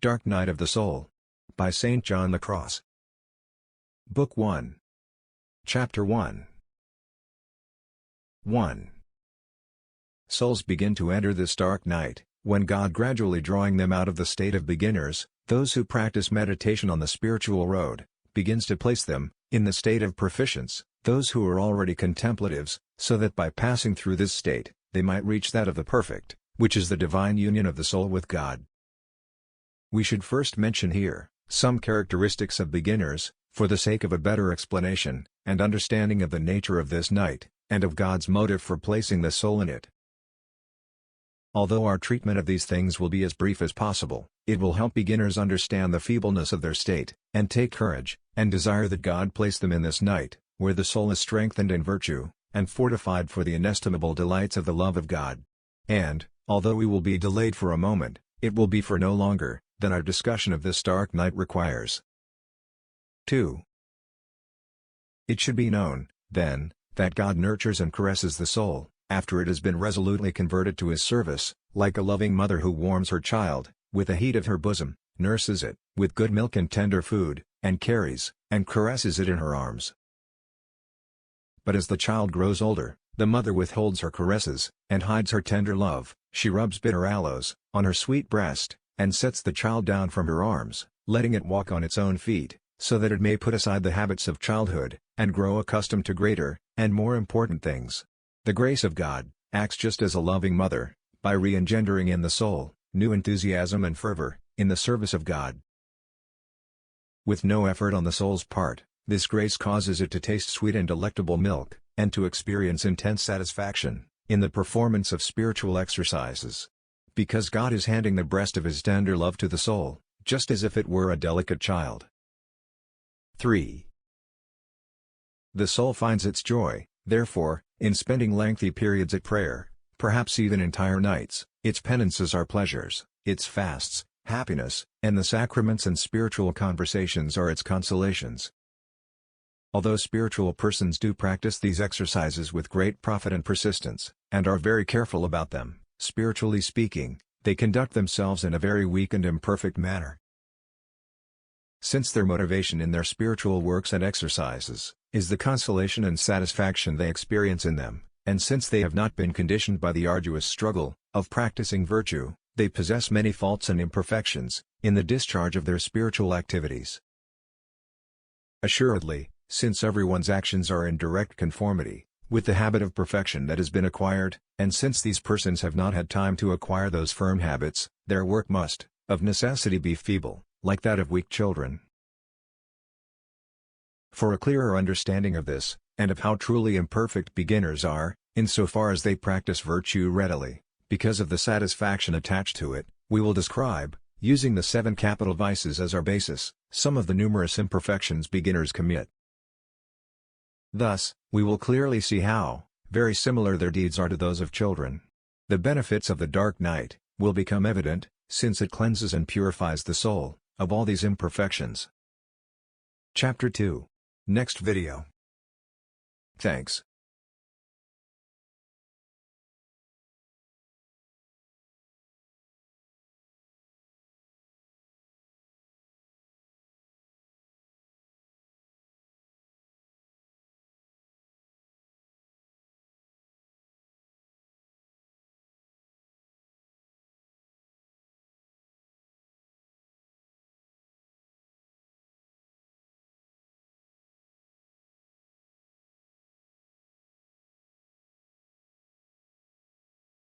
Dark Night of the Soul. By St. John the Cross. Book 1. Chapter 1. 1. Souls begin to enter this dark night, when God gradually drawing them out of the state of beginners, those who practice meditation on the spiritual road, begins to place them, in the state of proficients, those who are already contemplatives, so that by passing through this state, they might reach that of the perfect, which is the divine union of the soul with God. We should first mention here some characteristics of beginners, for the sake of a better explanation and understanding of the nature of this night, and of God's motive for placing the soul in it. Although our treatment of these things will be as brief as possible, it will help beginners understand the feebleness of their state, and take courage, and desire that God place them in this night, where the soul is strengthened in virtue, and fortified for the inestimable delights of the love of God. And, although we will be delayed for a moment, it will be for no longer than our discussion of this dark night requires. 2. It should be known, then, that God nurtures and caresses the soul, after it has been resolutely converted to His service, like a loving mother who warms her child, with the heat of her bosom, nurses it, with good milk and tender food, and carries, and caresses it in her arms. But as the child grows older, the mother withholds her caresses, and hides her tender love. She rubs bitter aloes on her sweet breast, and sets the child down from her arms, letting it walk on its own feet, so that it may put aside the habits of childhood, and grow accustomed to greater, and more important things. The grace of God acts just as a loving mother, by re-engendering in the soul new enthusiasm and fervor in the service of God. With no effort on the soul's part, this grace causes it to taste sweet and delectable milk, and to experience intense satisfaction in the performance of spiritual exercises. Because God is handing the breast of His tender love to the soul, just as if it were a delicate child. 3. The soul finds its joy, therefore, in spending lengthy periods at prayer, perhaps even entire nights. Its penances are pleasures, its fasts, happiness, and the sacraments and spiritual conversations are its consolations. Although spiritual persons do practice these exercises with great profit and persistence, and are very careful about them, spiritually speaking, they conduct themselves in a very weak and imperfect manner. Since their motivation in their spiritual works and exercises is the consolation and satisfaction they experience in them, and since they have not been conditioned by the arduous struggle of practicing virtue, they possess many faults and imperfections in the discharge of their spiritual activities. Assuredly, since everyone's actions are in direct conformity with the habit of perfection that has been acquired, and since these persons have not had time to acquire those firm habits, their work must, of necessity, be feeble, like that of weak children. For a clearer understanding of this, and of how truly imperfect beginners are, insofar as they practice virtue readily, because of the satisfaction attached to it, we will describe, using the 7 capital vices as our basis, some of the numerous imperfections beginners commit. Thus, we will clearly see how very similar their deeds are to those of children. The benefits of the dark night will become evident, since it cleanses and purifies the soul of all these imperfections. Chapter 2. Next video. Thanks.